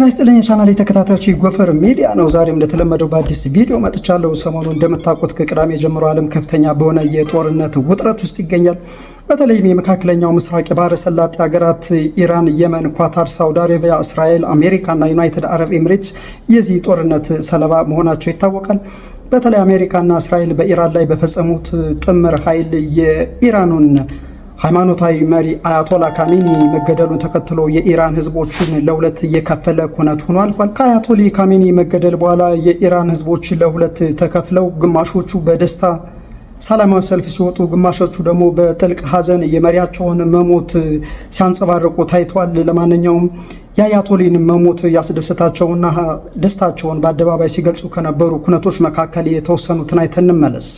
ጤና ይስጥልኝ የቻናሌ ተከታታዮች፣ ጎፈር ሚዲያ ነው። ዛሬም እንደተለመደው በአዲስ ቪዲዮ መጥቻለሁ። ሰሞኑን እንደምታውቁት ከቅዳሜ ጀምሮ ዓለም ከፍተኛ በሆነ የጦርነት ውጥረት ውስጥ ይገኛል። በተለይም የመካከለኛው ምስራቅ የባህረ ሰላጤ ሀገራት ኢራን፣ የመን፣ ኳታር፣ ሳውዲ አረቢያ፣ እስራኤል፣ አሜሪካና ዩናይትድ አረብ ኤምሬትስ የዚህ ጦርነት ሰለባ መሆናቸው ይታወቃል። በተለይ አሜሪካና እስራኤል በኢራን ላይ በፈጸሙት ጥምር ኃይል የኢራኑን ሃይማኖታዊ መሪ አያቶላ ካሜኒ መገደሉን ተከትሎ የኢራን ህዝቦችን ለሁለት የከፈለ ኩነት ሆኖ አልፏል። ከአያቶላ ካሜኒ መገደል በኋላ የኢራን ህዝቦች ለሁለት ተከፍለው ግማሾቹ በደስታ ሰላማዊ ሰልፍ ሲወጡ፣ ግማሾቹ ደግሞ በጥልቅ ሐዘን የመሪያቸውን መሞት ሲያንጸባርቁ ታይተዋል። ለማንኛውም የአያቶላን መሞት ያስደሰታቸውና ደስታቸውን በአደባባይ ሲገልጹ ከነበሩ ኩነቶች መካከል የተወሰኑትን አይተን እንመለስ።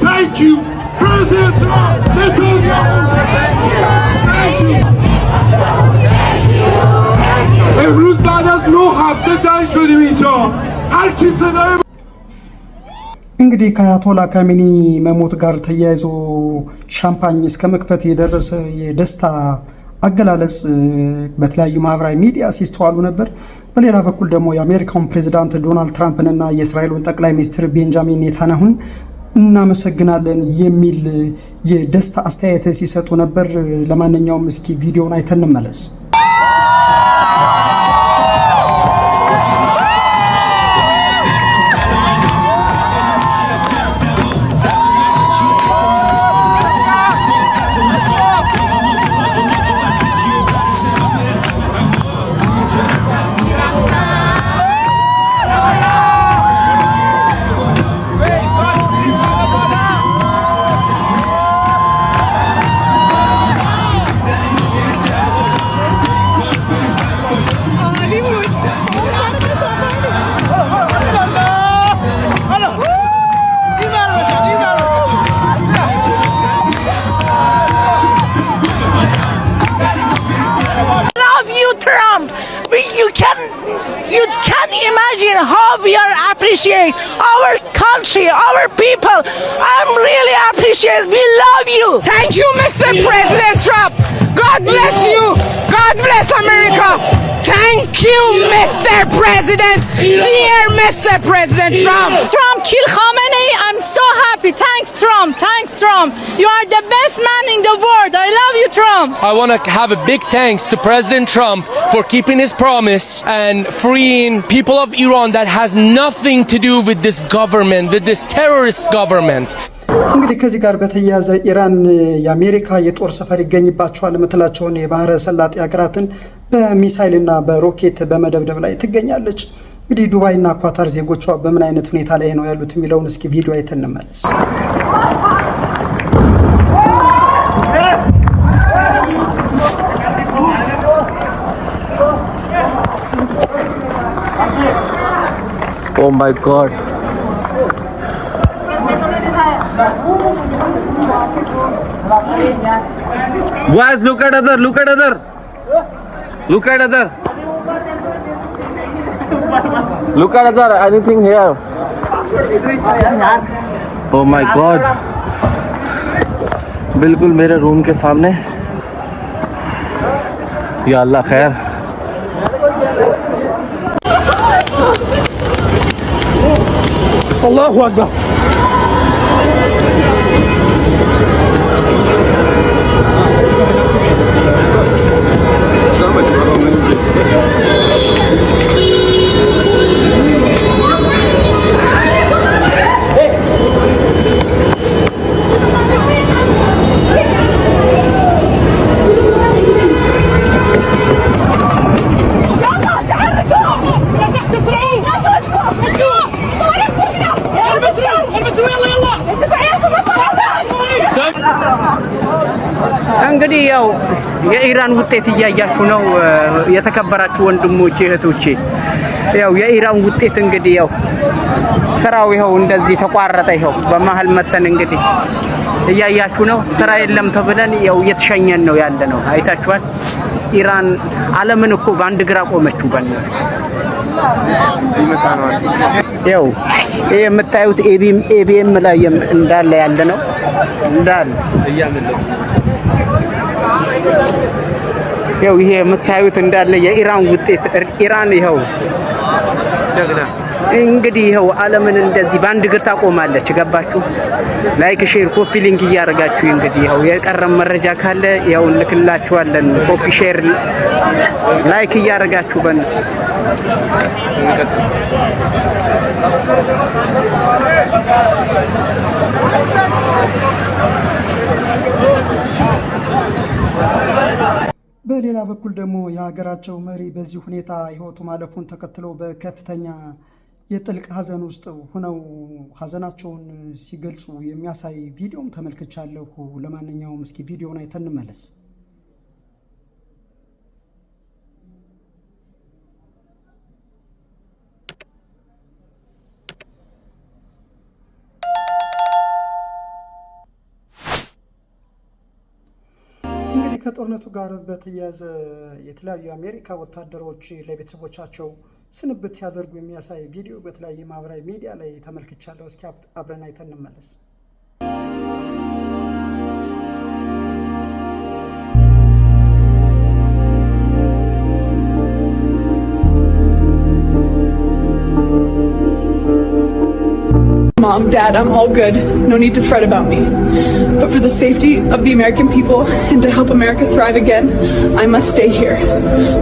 Thank you, President Trump. امروز بعد از 9 هفته جنگ شدیم اینجا. هر کی صدای እንግዲህ ከአያቶላ ካሜኒ መሞት ጋር ተያይዞ ሻምፓኝ እስከ መክፈት የደረሰ የደስታ አገላለጽ በተለያዩ ማህበራዊ ሚዲያ ሲስተዋሉ ነበር። በሌላ በኩል ደግሞ የአሜሪካውን ፕሬዝዳንት ዶናልድ ትራምፕንና የእስራኤሉን ጠቅላይ ሚኒስትር ቤንጃሚን ኔታንያሁን እናመሰግናለን የሚል የደስታ አስተያየት ሲሰጡ ነበር። ለማንኛውም እስኪ ቪዲዮውን አይተን እንመለስ። You can't imagine how we are appreciate our country, our people. I'm really appreciate. We love you. Thank you, Mr. President Trump. God bless you. God bless America. Thank you, Mr. President. Dear Mr. President Trump. Trump kill Khamenei. I'm so happy. Thanks, Trump. Thanks, Trump. You are the best man in the world. I love you, Trump. I want to have a big thanks to President Trump for keeping his promise and freeing people of Iran that has nothing to do with this government, with this terrorist government. እንግዲህ ከዚህ ጋር በተያያዘ ኢራን የአሜሪካ የጦር ሰፈር ይገኝባቸዋል የምትላቸውን የባህረ ሰላጤ ሀገራትን በሚሳይልና በሮኬት በመደብደብ ላይ ትገኛለች። እንግዲህ ዱባይና ኳታር ዜጎቿ በምን አይነት ሁኔታ ላይ ነው ያሉት የሚለውን እስኪ ቪዲዮ አይተን እንመለስ። Oh my God. Guys, look at other. Look at other. Look at other. Look at other. Anything here? Oh my God. बिल्कुल मेरे रूम के सामने. या अल्लाह खैर. Allahu Akbar. እንግዲህ ያው የኢራን ውጤት እያያችሁ ነው የተከበራችሁ ወንድሞቼ እህቶቼ ያው የኢራን ውጤት እንግዲህ ያው ስራው ይኸው እንደዚህ ተቋረጠ ይኸው በመሃል መተን እንግዲህ እያያችሁ ነው ስራ የለም ተብለን ያው እየተሸኘን ነው ያለ ነው አይታችኋል ኢራን ዓለምን እኮ በአንድ ግራ ቆመችው በእናትህ ያው ይሄ የምታዩት ኤቢኤም ላይ እንዳለ ያለ ነው እንዳለ ያው ይሄ የምታዩት እንዳለ የኢራን ውጤት ኢራን ይኸው ጀግና እንግዲህ ይኸው ዓለምን እንደዚህ በአንድ ግር ታቆማለች ገባችሁ ላይክ ሼር ኮፒ ሊንክ እያደረጋችሁ እንግዲህ ይኸው የቀረም መረጃ ካለ ያው ልክላችኋለን ኮፒ ሼር ላይክ እያደረጋችሁ በን በሌላ በኩል ደግሞ የሀገራቸው መሪ በዚህ ሁኔታ ህይወቱ ማለፉን ተከትሎ በከፍተኛ የጥልቅ ሀዘን ውስጥ ሆነው ሀዘናቸውን ሲገልጹ የሚያሳይ ቪዲዮም ተመልክቻለሁ። ለማንኛውም እስኪ ቪዲዮውን አይተን እንመለስ። እንግዲህ ከጦርነቱ ጋር በተያያዘ የተለያዩ የአሜሪካ ወታደሮች ለቤተሰቦቻቸው ስንብት ሲያደርጉ የሚያሳይ ቪዲዮ በተለያዩ ማህበራዊ ሚዲያ ላይ ተመልክቻለሁ። እስኪ አብረን አይተን እንመለስ። Mom, Dad, I'm all good. No need to fret about me. But for the safety of the American people and to help America thrive again, I must stay here.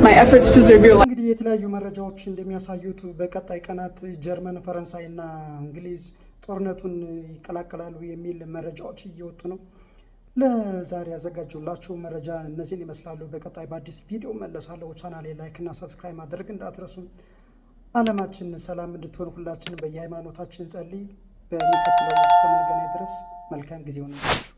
My efforts deserve your life. እንግዲህ የተለያዩ መረጃዎች እንደሚያሳዩት በቀጣይ ቀናት ጀርመን፣ ፈረንሳይና እንግሊዝ ጦርነቱን ይቀላቀላሉ የሚል መረጃዎች እየወጡ ነው። ለዛሬ ያዘጋጀሁላችሁ መረጃ እነዚህን ይመስላሉ። በቀጣይ በአዲስ ቪዲዮ መለሳለሁ። ቻናሌ ላይክ እና ሰብስክራይብ ማድረግ እንዳትረሱ። ዓለማችን ሰላም እንድትሆን ሁላችን በየሃይማኖታችን ጸልይ። በሚቀጥለው እስከምንገናኝ ድረስ መልካም ጊዜ ይሁንላችሁ።